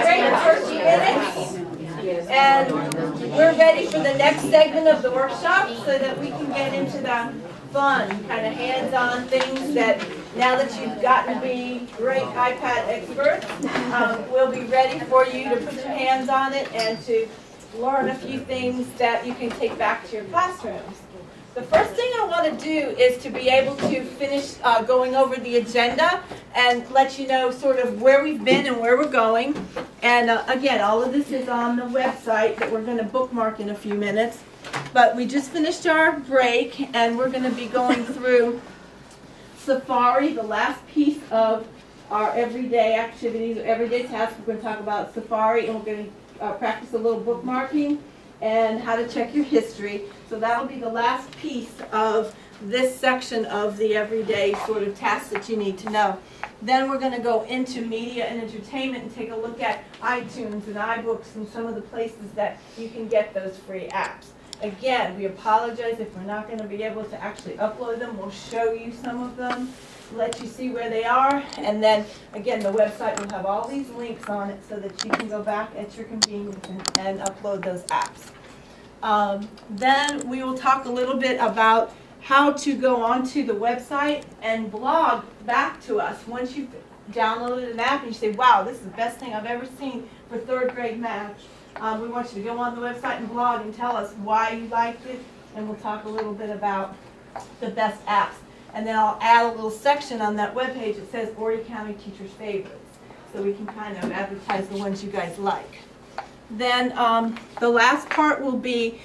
break for 2 minutes, and we're ready for the next segment of the workshop so that we can get into the fun, kind of hands-on things that now that you've gotten to be great iPad experts, we'll be ready for you to put your hands on it and to learn a few things that you can take back to your classrooms. The first thing I want to do is to be able to finish going over the agenda and let you know sort of where we've been and where we're going. And again, all of this is on the website that we're going to bookmark in a few minutes. But we just finished our break, and we're going to be going through Safari, the last piece of our everyday activities, or everyday tasks. We're going to talk about Safari, and we're going to practice a little bookmarking and how to check your history. So that'll be the last piece of this section of the everyday sort of tasks that you need to know. Then we're going to go into media and entertainment and take a look at iTunes and iBooks and some of the places that you can get those free apps. Again, we apologize if we're not going to be able to actually upload them. We'll show you some of them, let you see where they are, and then again the website will have all these links on it so that you can go back at your convenience and upload those apps. Then we will talk a little bit about how to go onto the website and blog back to us once you've downloaded an app and you say, wow, this is the best thing I've ever seen for 3rd grade math. We want you to go on the website and blog and tell us why you liked it, and we'll talk a little bit about the best apps. And then I'll add a little section on that webpage that says Horry County Teachers' Favorites, so we can kind of advertise the ones you guys like. Then the last part will be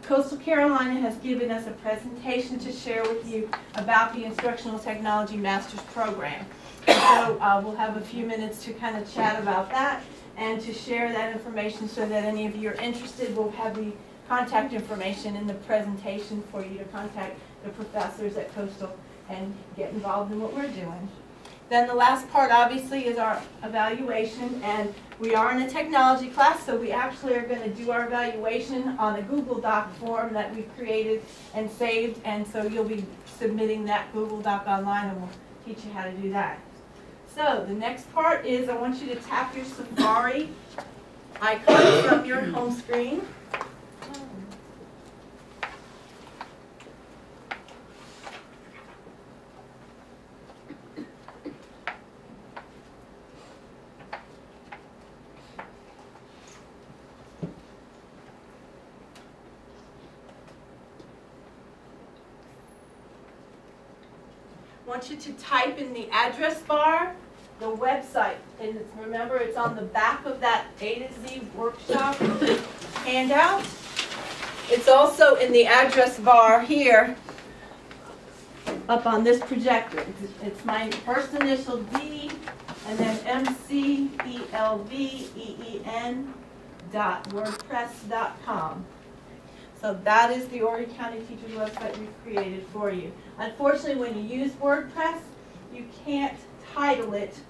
Coastal Carolina has given us a presentation to share with you about the Instructional Technology Master's Program. So we'll have a few minutes to kind of chat about that and to share that information so that any of you are interested. We'll have the contact information in the presentation for you to contact the professors at Coastal and get involved in what we're doing. Then the last part obviously is our evaluation, and we are in a technology class, so we actually are going to do our evaluation on a Google Doc form that we've created and saved, and so you'll be submitting that Google Doc online, and we'll teach you how to do that. So the next part is I want you to tap your Safari icon from your home screen. I want you to type in the address bar the website, and remember it's on the back of that A to Z workshop handout. It's also in the address bar here up on this projector. It's my first initial D and then mcelveen.wordpress.com. So that is the Horry County Teachers website we've created for you. Unfortunately, when you use WordPress, you can't title it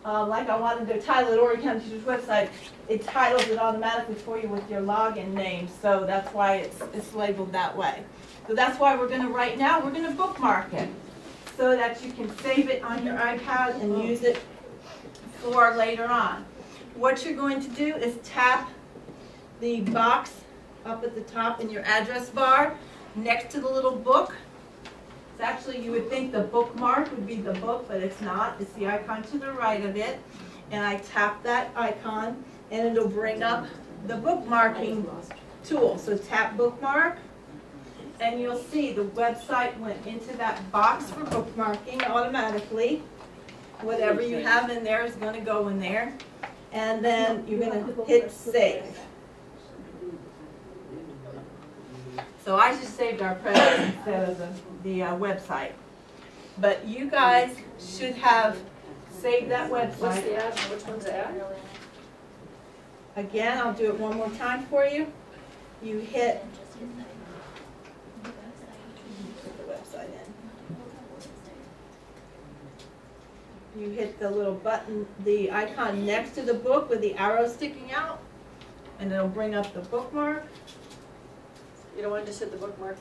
like I wanted to title it Horry County Teachers website. It titles it automatically for you with your login name, so that's why it's labeled that way. So that's why we're going to, right now, we're going to bookmark it so that you can save it on your iPad and use it for later on. What you're going to do is tap the box up at the top in your address bar next to the little book. It's actually, you would think the bookmark would be the book, but it's not. It's the icon to the right of it. And I tap that icon, and it'll bring up the bookmarking tool. So tap bookmark, and you'll see the website went into that box for bookmarking automatically. Whatever you have in there is going to go in there. And then you're going to hit save. So I just saved our present instead of the website. But you guys should have saved that website. What's the ad? Which one's the ad? Again, I'll do it one more time for you. You hit put the website in. You hit the little button, the icon next to the book with the arrow sticking out, and it'll bring up the bookmark. You don't want to just hit the bookmark.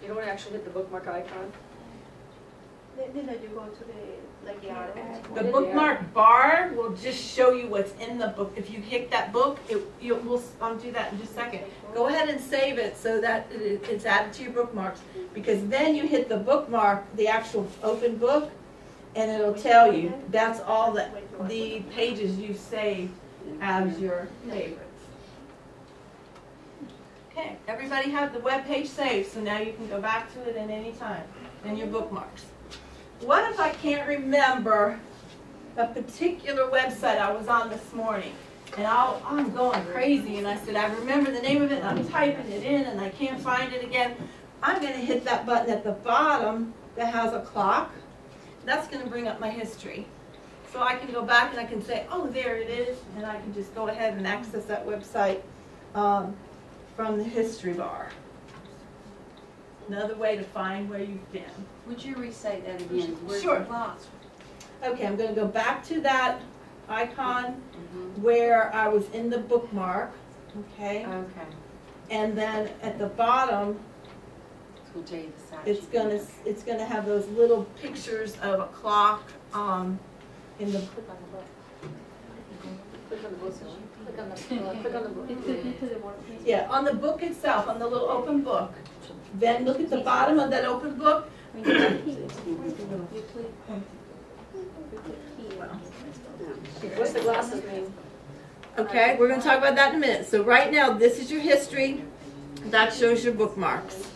You don't want to actually hit the bookmark icon. Then you go to the arrow. The bookmark bar will just show you what's in the book. If you hit that book, we'll do that in just a second. Go ahead and save it so that it's added to your bookmarks, because then you hit the bookmark, the actual open book, and it'll tell you that's all the pages you've saved as your favorites. Okay, everybody have the web page saved, so now you can go back to it at any time in your bookmarks. What if I can't remember a particular website I was on this morning, and I'm going crazy, and I said, I remember the name of it, and I'm typing it in, and I can't find it again. I'm going to hit that button at the bottom that has a clock. That's going to bring up my history. So I can go back and I can say, oh, there it is, and I can just go ahead and access that website from the history bar. Another way to find where you've been. Would you recite that again? Sure. Okay, I'm going to go back to that icon where I was in the bookmark. Okay. Okay. And then at the bottom, it's going to have those little pictures of a clock in the. Click on the book. Click on the book. Click on the book. Yeah, on the book itself, on the little open book. Then look at the bottom of that open book. What's the glasses mean? Okay, we're going to talk about that in a minute. So right now, this is your history. That shows your bookmarks.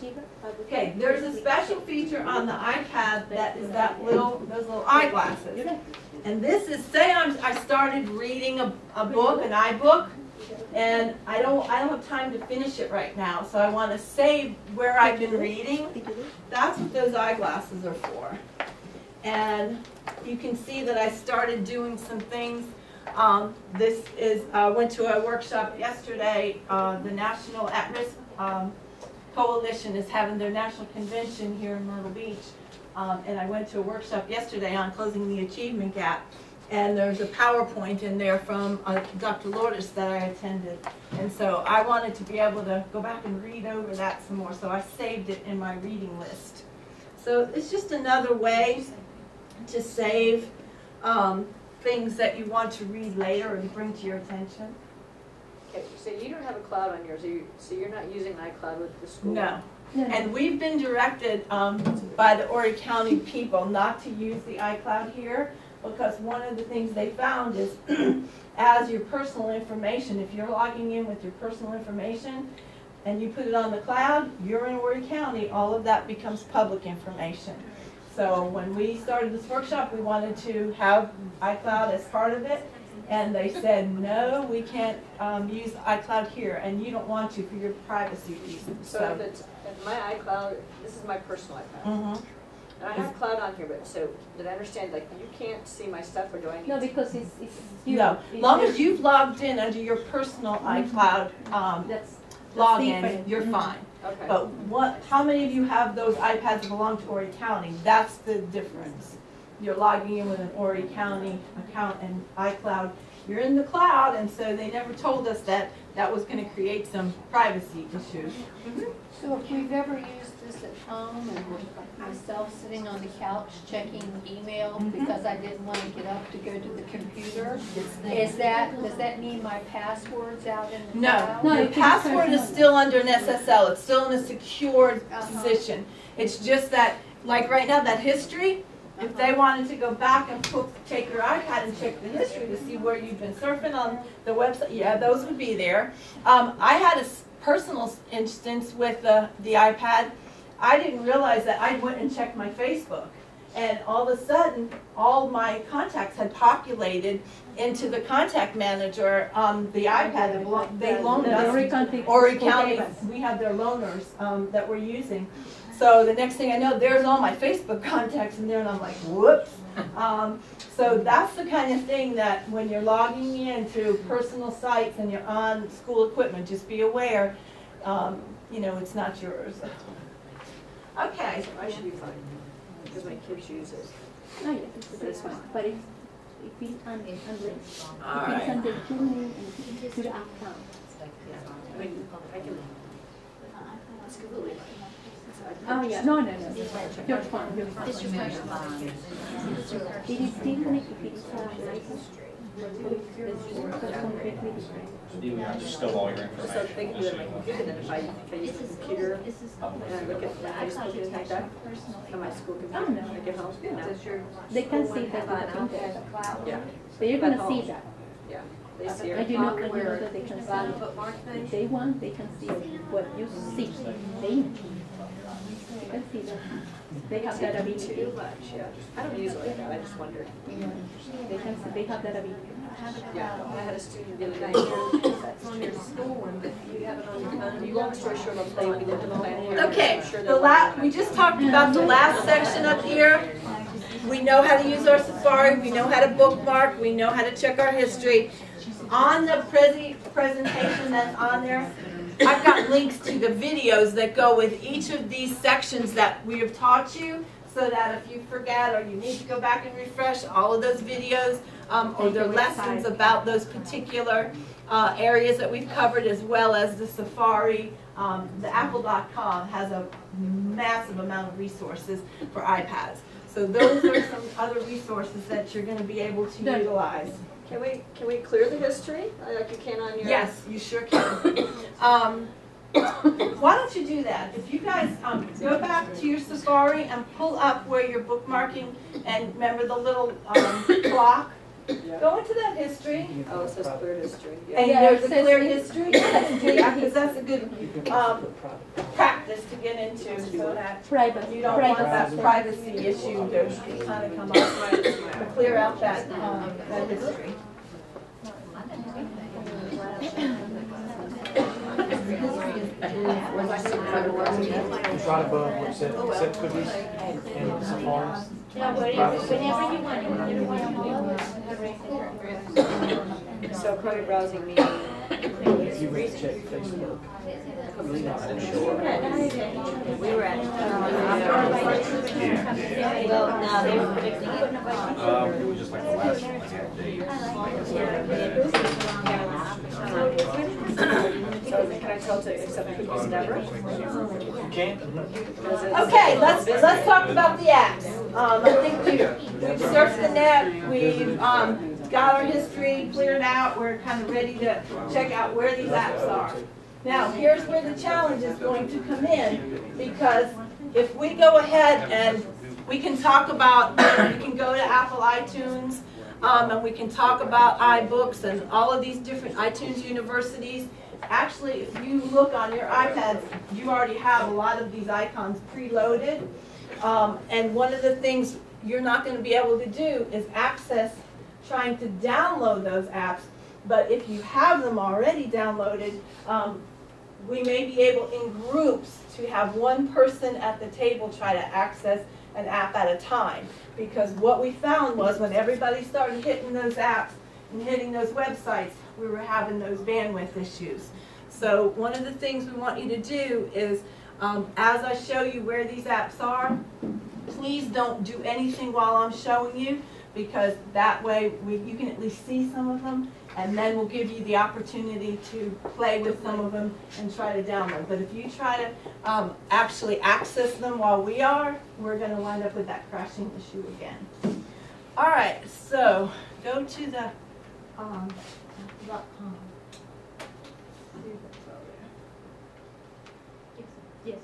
Okay, there's a special feature on the iPad that is those little eyeglasses. And this is, say I started reading a book, an iBook, and I don't have time to finish it right now, so I want to save where I've been reading. That's what those eyeglasses are for. And you can see that I started doing some things. This is, went to a workshop yesterday. The National At-Risk Coalition is having their national convention here in Myrtle Beach. And I went to a workshop yesterday on closing the achievement gap. And there's a PowerPoint in there from Dr. Lourdes that I attended. And so I wanted to be able to go back and read over that some more. So I saved it in my reading list. So it's just another way to save things that you want to read later or to bring to your attention. Okay, so you don't have a cloud on yours, so you're not using iCloud with the school? No. And we've been directed by the Horry County people not to use the iCloud here, because one of the things they found is as your personal information, if you're logging in with your personal information and you put it on the cloud, you're in Horry County, all of that becomes public information. So when we started this workshop, we wanted to have iCloud as part of it, and they said, no, we can't use iCloud here, and you don't want to for your privacy reasons. So if my iCloud, this is my personal iCloud. And I have cloud on here, but so did I understand, like, you can't see my stuff, or do I need No, to? because it's you. No, as long as you've logged in under your personal iCloud That's login, different. you're fine. Okay. But how many of you have those iPads that belong to Horry County? That's the difference. You're logging in with an Horry County account and iCloud. You're in the cloud, and so they never told us that that was going to create some privacy issues. So if we've ever used this at home and myself sitting on the couch checking email because I didn't want to get up to go to the computer, does that mean my password's out in the cloud? No, your password is still under an SSL. It's still in a secured position. It's just that, like right now, that history, if they wanted to go back and take your iPad and check the history to see where you've been surfing on the website, yeah, those would be there. I had a personal instance with the iPad. I didn't realize that I went and checked my Facebook, and all of a sudden, all my contacts had populated into the contact manager on the iPad that they loaned us. Horry County, we have their loaners that we're using. So the next thing I know, there's all my Facebook contacts in there, and I'm like, whoops. So that's the kind of thing that when you're logging into personal sites and you're on school equipment, just be aware, you know, it's not yours. Okay. I should be fine, because my kids use it. No, yes, it's fine. But if it's under All right. under two name and to the account. I mean, I can, it's completely fine. Oh, yeah, no. You're fine, you're fine. This is my bond. Still all your So information. they can do it like computer, then if I use the computer and I look at the high school things like that, on my school computer, when I get home, you know. They can see that you can Yeah, so you're gonna see that. yeah, they see I it. do not know that they can see. They want, they can see what you see. They can see that. They have that ability. Too much, yeah. I don't use it like that, I just wondered. They can see, they have that ability. Yeah, I had a student the other day. That's on your school one, but you have it on your phone. Long story short, I'll play with the plan here. Okay, I'm sure the they'll- we just talked about the last section up here. We know how to use our Safari, we know how to bookmark, we know how to check our history. On the presentation that's on there, I've got links to the videos that go with each of these sections that we have taught you, so that if you forget or you need to go back and refresh all of those videos, or their lessons about those particular areas that we've covered, as well as the Safari. The Apple.com has a massive amount of resources for iPads. So those are some other resources that you're going to be able to utilize. Can we clear the history like you can on your? Yes, you sure can. Why don't you do that? If you guys go back to your Safari and pull up where you're bookmarking, and remember the little clock? Yeah. Go into that history. Oh, it says clear history. And Yeah. there's a clear history. Yeah, because that's a good practice to get into, so that Privacy. you don't want that privacy issue to kind of come up, to clear out that history. It's right above where it said cookies and Safari. Yeah, whenever you want. So probably browsing means. If you read check Facebook. We were at. Well, now they're predicting it. It was just like the last one I had a date. So can I tell to accept cookies never? You can't? Okay, let's talk about the apps. I think we've surfed the net. We've got our history cleared out. We're kind of ready to check out where these apps are. Now, here's where the challenge is going to come in, because if we go ahead and we can talk about, we can go to Apple iTunes, and we can talk about iBooks and all of these different iTunes universities. Actually, if you look on your iPads, you already have a lot of these icons preloaded. And one of the things you're not going to be able to do is access trying to download those apps. But if you have them already downloaded, we may be able in groups to have one person at the table try to access an app at a time. Because what we found was when everybody started hitting those apps and hitting those websites, we were having those bandwidth issues. So one of the things we want you to do is, as I show you where these apps are, please don't do anything while I'm showing you, because that way you can at least see some of them, and then we'll give you the opportunity to play with some of them and try to download. But if you try to actually access them while we are, we're going to wind up with that crashing issue again. All right, so go to the .com. Yes.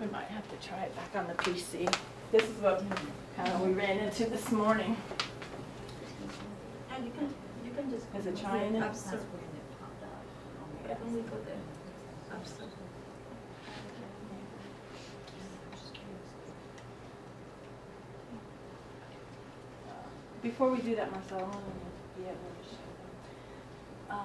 We might have to try it back on the PC. This is what we ran into this morning. And you can just, is it trying it? Absolutely. Yeah. Before we do that, Marcel, I want to be able to show them.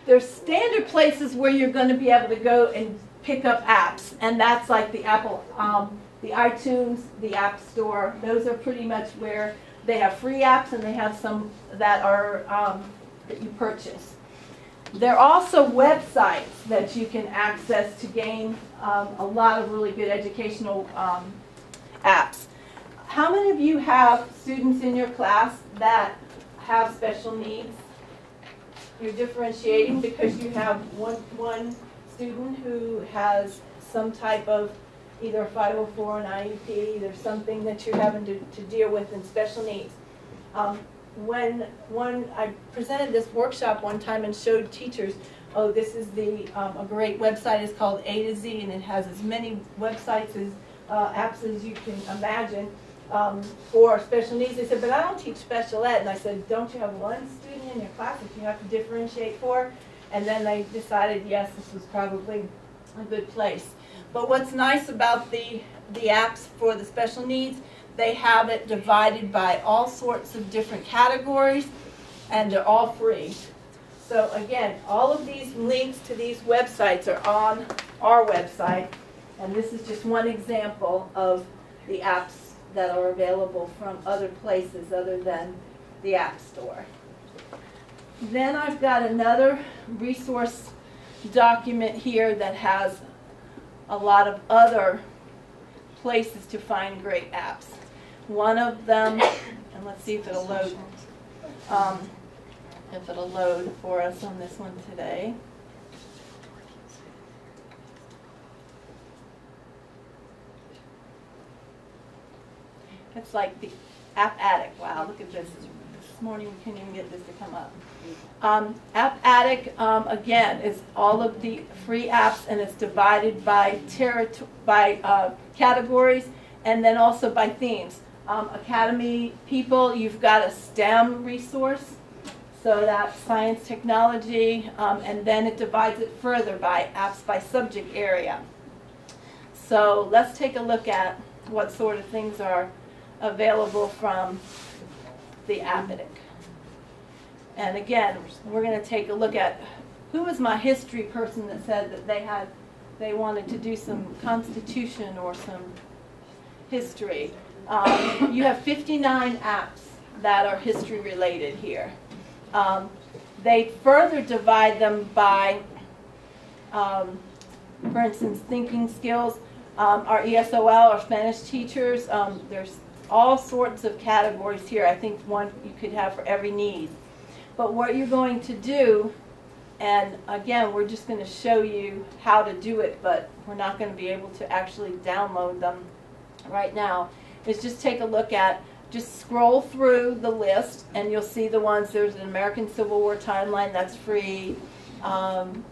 There's standard places where you're going to be able to go and pick up apps, and that's like the Apple, the iTunes, the App Store. Those are pretty much where they have free apps, and they have some that are that you purchase. There are also websites that you can access to gain a lot of really good educational apps. how many of you have students in your class that have special needs? You're differentiating because you have one student who has some type of either a 504 or an IEP, there's something that you're having to deal with in special needs. When I presented this workshop one time and showed teachers, oh, this is a great website, it's called A to Z, and it has as many websites as apps as you can imagine for special needs. They said, but I don't teach special ed. And I said, don't you have one student in your class that you have to differentiate for? And then they decided, yes, this was probably a good place. But what's nice about the apps for the special needs, they have it divided by all sorts of different categories, and they're all free. So again, all of these links to these websites are on our website, and this is just one example of the apps that are available from other places other than the App Store. Then I've got another resource document here that has a lot of other places to find great apps. One of them, and let's see if it'll load. If it'll load for us on this one today. It's like the App Addict. Wow, look at this. This morning we couldn't even get this to come up. App Addict, again, is all of the free apps, and it's divided by categories and then also by themes. Academy people, you've got a STEM resource, so that's science, technology, and then it divides it further by apps by subject area. So let's take a look at what sort of things are available from the App Addict. And again, we're going to take a look at who was my history person that said that they wanted to do some Constitution or some history. You have 59 apps that are history related here. They further divide them by, for instance, thinking skills. Our ESOL, our Spanish teachers, there's all sorts of categories here. I think one you could have for every need. But what you're going to do, and again, we're just going to show you how to do it, but we're not going to be able to actually download them right now, is just take a look at, just scroll through the list, and you'll see the ones, there's an American Civil War timeline, that's free, and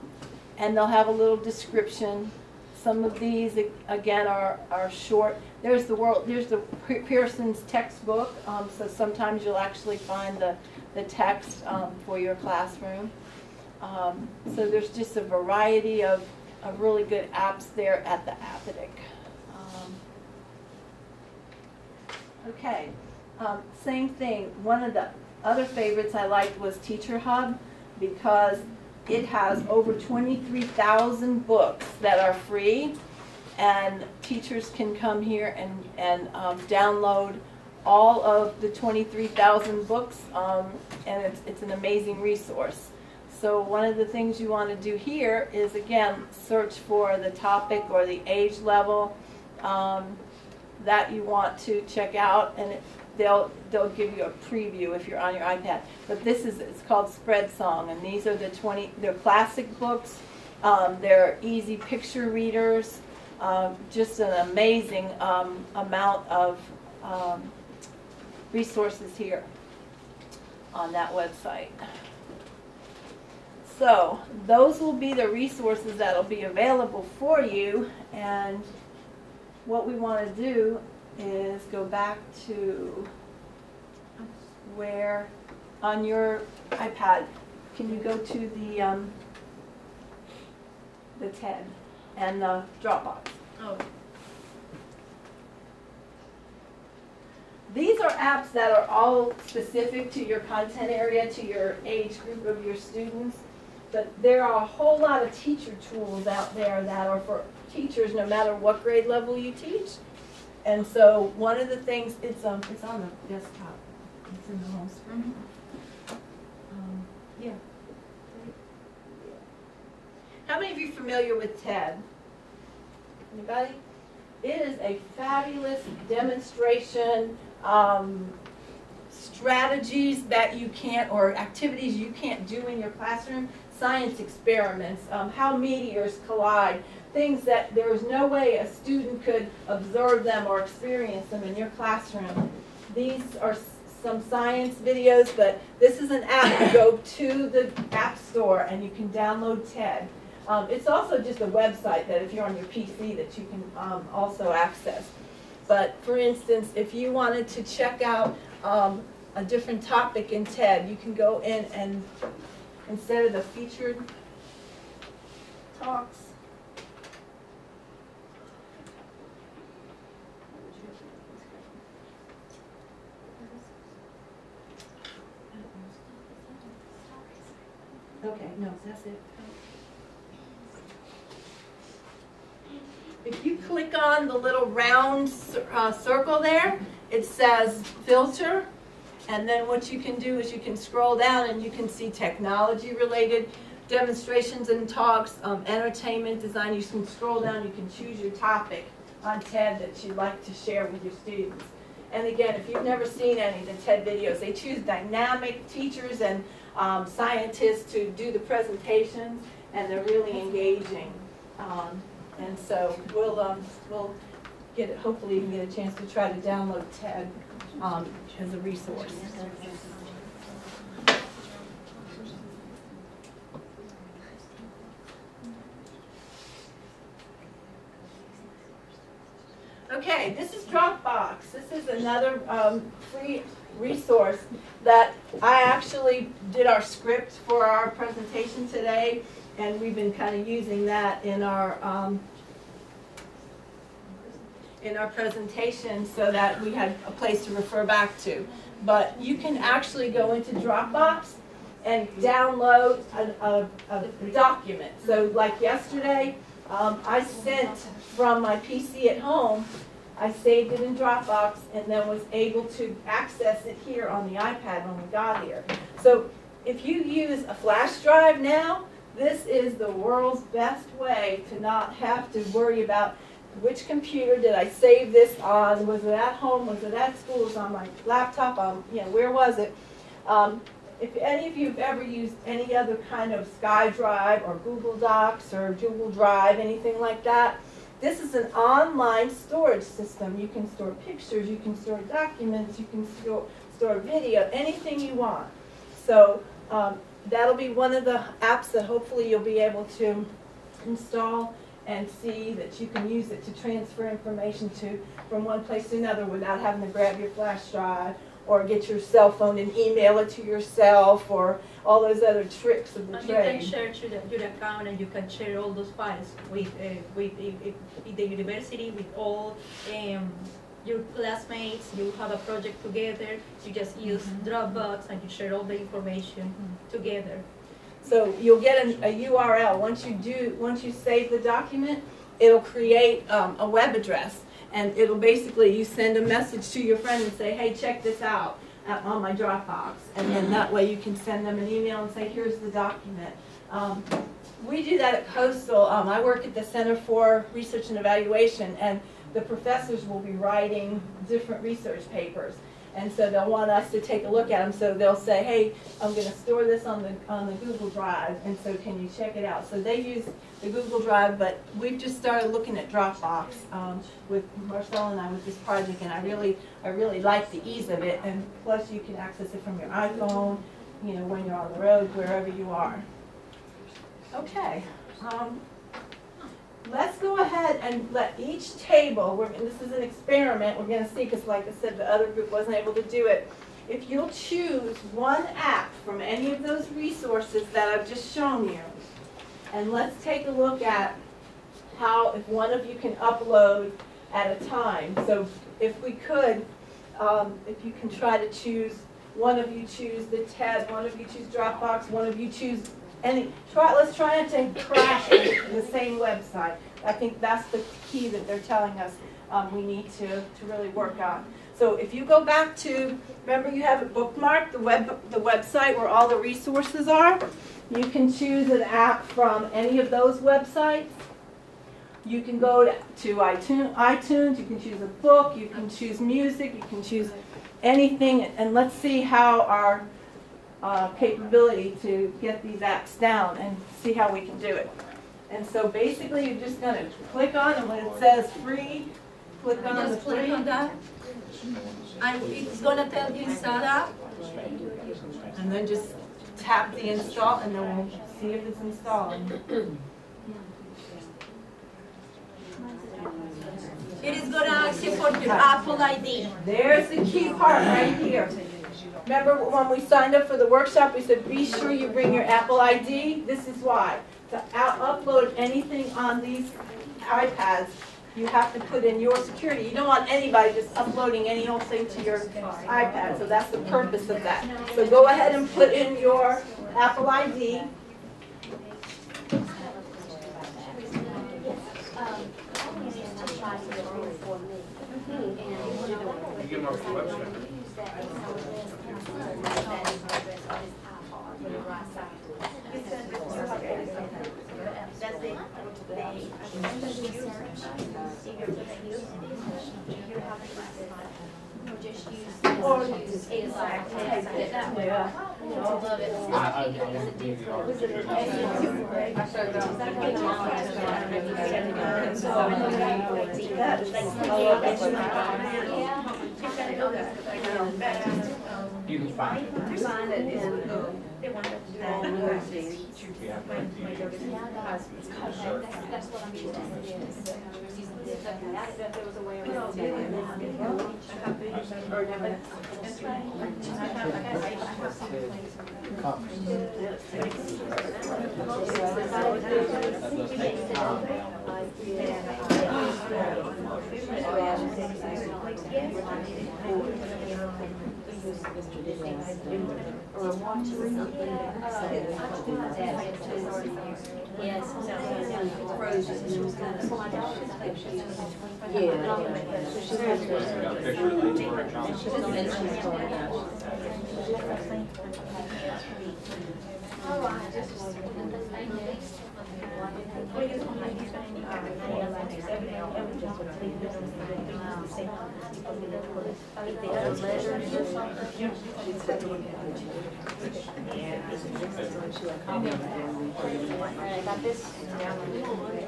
they'll have a little description. Some of these, again, are short. There's the Pearson's textbook, so sometimes you'll actually find the text for your classroom. So there's just a variety of really good apps there at the App Addict. Okay, same thing. One of the other favorites I liked was Teacher Hub, because it has over 23,000 books that are free, and teachers can come here and download all of the 23,000 books, and it's an amazing resource. So one of the things you want to do here is, again, search for the topic or the age level that you want to check out, and they'll give you a preview if you're on your iPad. But it's called Spread Song, and these are they're classic books. They're easy picture readers. Just an amazing amount of resources here on that website. So those will be the resources that will be available for you, and what we want to do is go back to where on your iPad, can you go to the TED and the Dropbox? Oh. These are apps that are all specific to your content area, to your age group of your students, but there are a whole lot of teacher tools out there that are for teachers no matter what grade level you teach. And so one of the things, it's on the desktop, it's in the home screen. Yeah. How many of you are familiar with TED? Anybody? It is a fabulous demonstration, strategies that you can't, or activities you can't do in your classroom, science experiments, how meteors collide, things that there is no way a student could observe them or experience them in your classroom. These are some science videos, but this is an app. You go to the App Store and you can download TED. It's also just a website that if you're on your PC that you can also access. But for instance, if you wanted to check out a different topic in TED, you can go in and instead of the featured talks, okay, no, that's it. If you click on the little round circle there, it says filter, and then what you can do is you can scroll down and you can see technology related demonstrations and talks, entertainment design. You can scroll down, you can choose your topic on TED that you'd like to share with your students. And again, if you've never seen any of the TED videos, they choose dynamic teachers and scientists to do the presentations, and they're really engaging. And so we'll get it, hopefully you can get a chance to try to download TED as a resource. Okay, this is Dropbox. This is another free resource that I actually did our script for our presentation today, and we've been kind of using that in our presentation so that we had a place to refer back to. But you can actually go into Dropbox and download a document. So like yesterday, I sent from my PC at home, I saved it in Dropbox and then was able to access it here on the iPad when we got here. So if you use a flash drive now, this is the world's best way to not have to worry about which computer did I save this on, was it at home, was it at school, was it on my laptop, where was it? If any of you have ever used any other kind of SkyDrive or Google Docs or Google Drive, anything like that, this is an online storage system. You can store pictures, you can store documents, you can store video, anything you want. So that'll be one of the apps that hopefully you'll be able to install and see that you can use it to transfer information from one place to another without having to grab your flash drive or get your cell phone and email it to yourself or all those other tricks of the trade. And you can share your account and you can share all those files with the university, with all your classmates. You have a project together, you just use Dropbox and you share all the information together. So you'll get a URL. Once you save the document, it'll create a web address, and it'll basically, you send a message to your friend and say, hey, check this out on my Dropbox, and then that way you can send them an email and say, here's the document. We do that at Coastal. I work at the Center for Research and Evaluation, and the professors will be writing different research papers. And so they'll want us to take a look at them. So they'll say, hey, I'm going to store this on the Google Drive, and so can you check it out? So they use the Google Drive, but we've just started looking at Dropbox with Marcel and I with this project, and I really like the ease of it. And plus, you can access it from your iPhone, when you're on the road, wherever you are. Okay. Let's go ahead and let each table, this is an experiment, we're going to see, because like I said, the other group wasn't able to do it. If you'll choose one app from any of those resources that I've just shown you, and let's take a look at how, if one of you can upload at a time. So if we could, if you can try to choose, one of you choose the TED, one of you choose Dropbox, one of you choose let's try not to crash the same website. I think that's the key that they're telling us we need to really work on. So if you go back to, remember you have it bookmarked, the website where all the resources are. You can choose an app from any of those websites. You can go to iTunes, you can choose a book, you can choose music, you can choose anything, and let's see how our capability to get these apps down and see how we can do it. And so basically you're just going to click on, and when it says free, click on the Just click free. on that, and it's gonna tell you install app. And then just tap the install, and then we'll see if it's installed. It is gonna ask you for your Apple ID. There's the key part right here. Remember when we signed up for the workshop, we said be sure you bring your Apple ID? This is why. To upload anything on these iPads, you have to put in your security. You don't want anybody just uploading any old thing to your iPad, so that's the purpose of that. So go ahead and put in your Apple ID. You get more for the website. Or You can find it.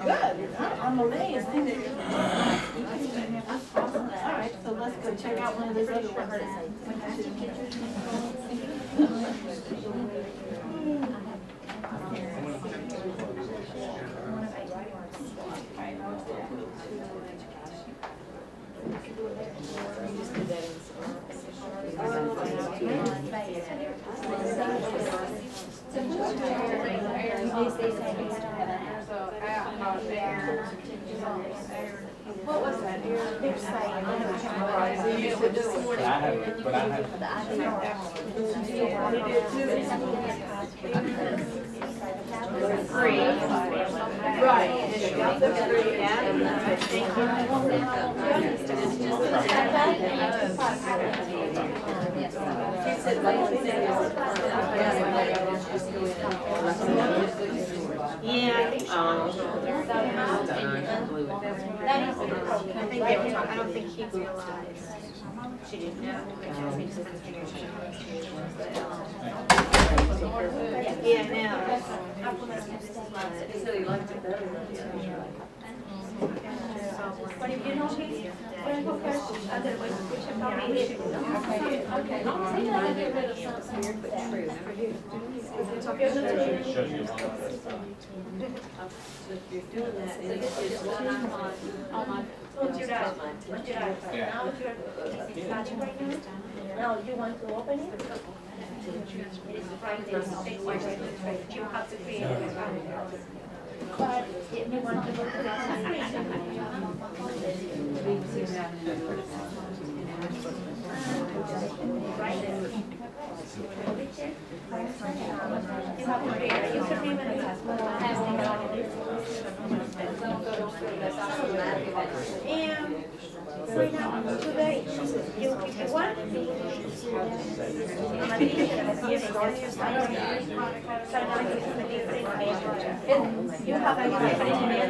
Good. I'm amazed. All right, so let's go check out one of those other ones. What was that? Free. Right. The free Yeah, I think I don't think he realized. She didn't know. Yeah, now. So he liked it better. But if you know his otherwise we should probably Now you want to open it? You have to create an account. But if you want to go to the you have to create a username and a password. And right now, today, you if you want, you have a different email.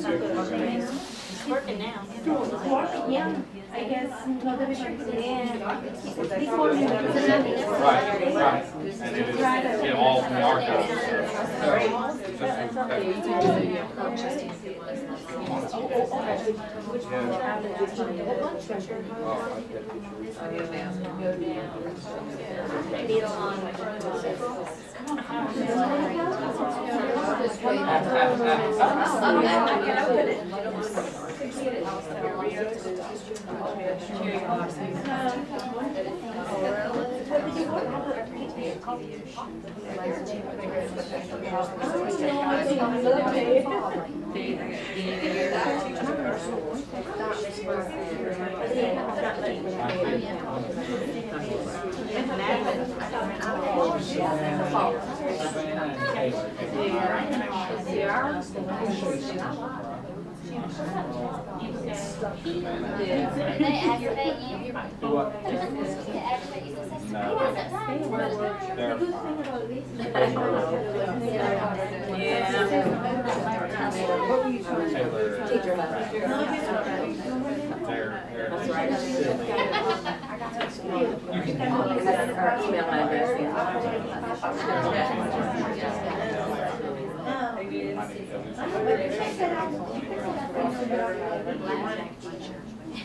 It's working now. Yeah, I guess not everybody's this morning. Right. And it is, all from the archives.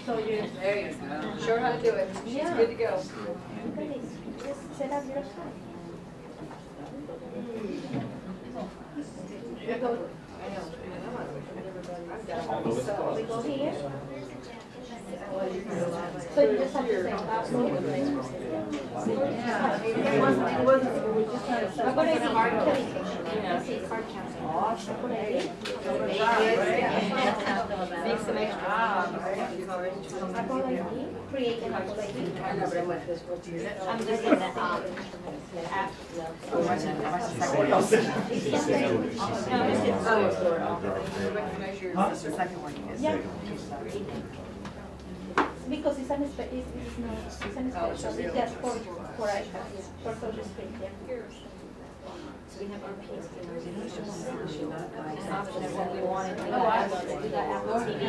So you, there you go. Show her how to do it. She's good to go. Set up your site. We go here. So you just have to say password. I'm going to be hard Make some extra. create an Apple ID. I'm just in the app. Yeah. Because it's an special, it's not, it's just for iPad, for social screen, yeah. So we have our piece in our option of what we wanted. We Oh, I wanted to do that Apple TV.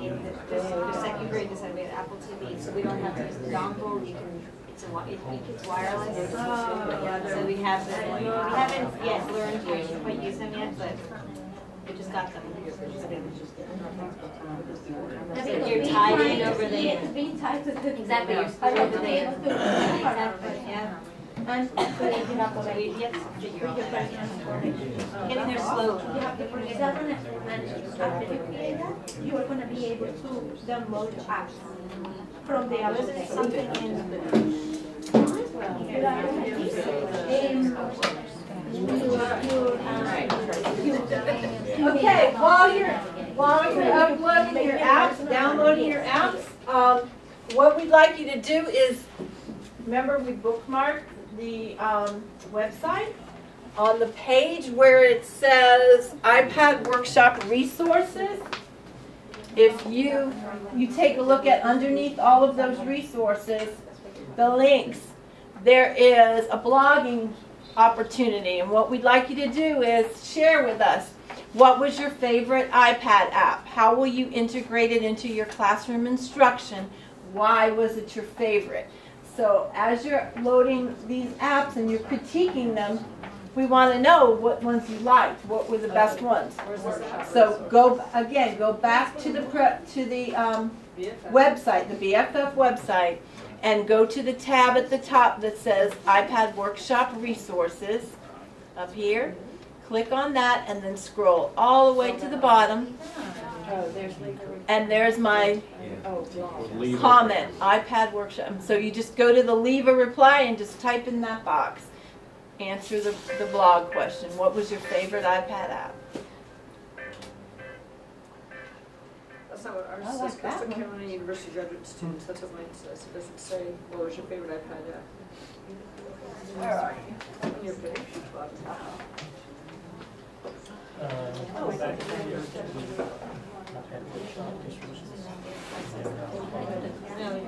In the second grade decided we had Apple TV, so we don't have to use the dongle. You can, it's wireless. So we have them. We haven't yet learned to quite use them yet, but we just got them. You're tied in over there. Yes, being tied to the. Exactly, you're I stuck love over the there. Exactly, Yeah. and creating Apple So ID. you have to figure out getting there slowly. You have to create that one, and after you create that, you are gonna be able to download apps from the other. There's something in. Okay, while you're uploading your apps, downloading your apps, what we'd like you to do is, remember we bookmarked the website. On the page where it says iPad Workshop Resources, if you take a look at underneath all of those resources, the links, there is a blogging opportunity. And what we'd like you to do is share with us, what was your favorite iPad app? How will you integrate it into your classroom instruction? Why was it your favorite? So as you're loading these apps and you're critiquing them, we want to know what ones you liked, what were the best ones. So go back to the website, the BFF website, and go to the tab at the top that says iPad Workshop Resources up here. Click on that and then scroll all the way to the bottom. And there's my comment, iPad Workshop. So you just go to the leave a reply and just type in that box. Answer the blog question. What was your favorite iPad app? That's not what ours says. Coastal Carolina University graduate students. That's what mine says. It doesn't say what was your favorite iPad app. Where are you? On your page. No,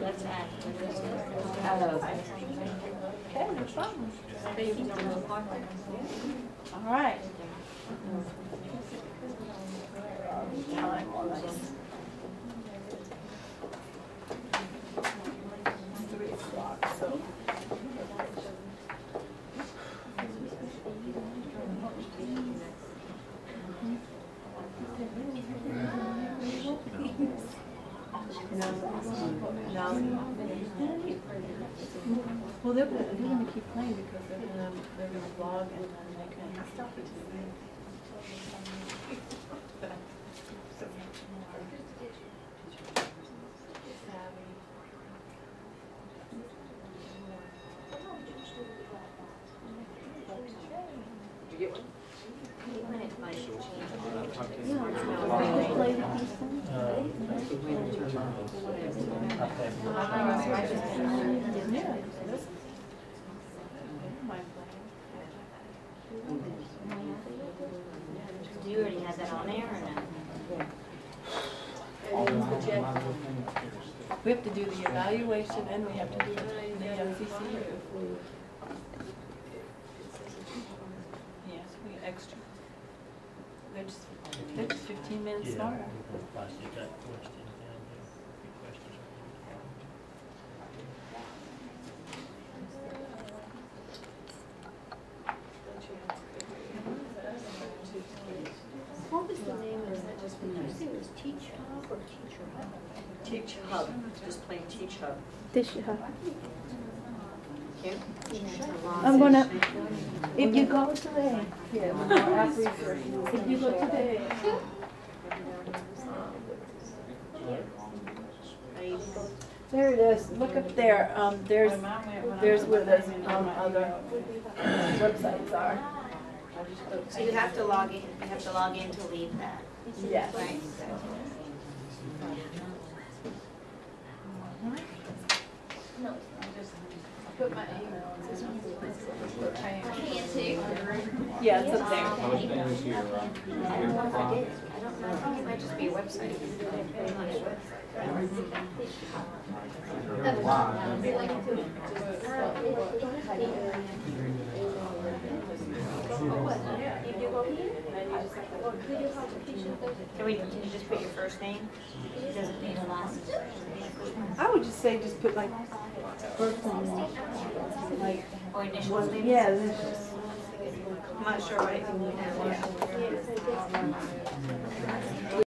that's at. Okay, no problem. All right. Time on this. 3 o'clock, so. Well, they're gonna keep playing because they're gonna vlog and then they can stop it. Did you get one? Do you already have that on there or not? We have to do the evaluation and we have to do the CCU. Yes, we extra. They're just 15 minutes smarter. What was the name of that? Did you say it was Teach Hub or Teacher Hub? Teach Hub, just plain Teach Hub. Teach Hub. Kim? I'm gonna, if you go today, if you go today. There it is, look up there, there's where the, other websites are. So you have to log in, to leave that, Yes. right? Put my email on this one. Yeah, it's up there. I don't know, I think it might just be a website. Can you just put your first name? It doesn't need a last name. I would just say just put like first name, like Or initials maybe? yeah, initials. I'm not sure what it.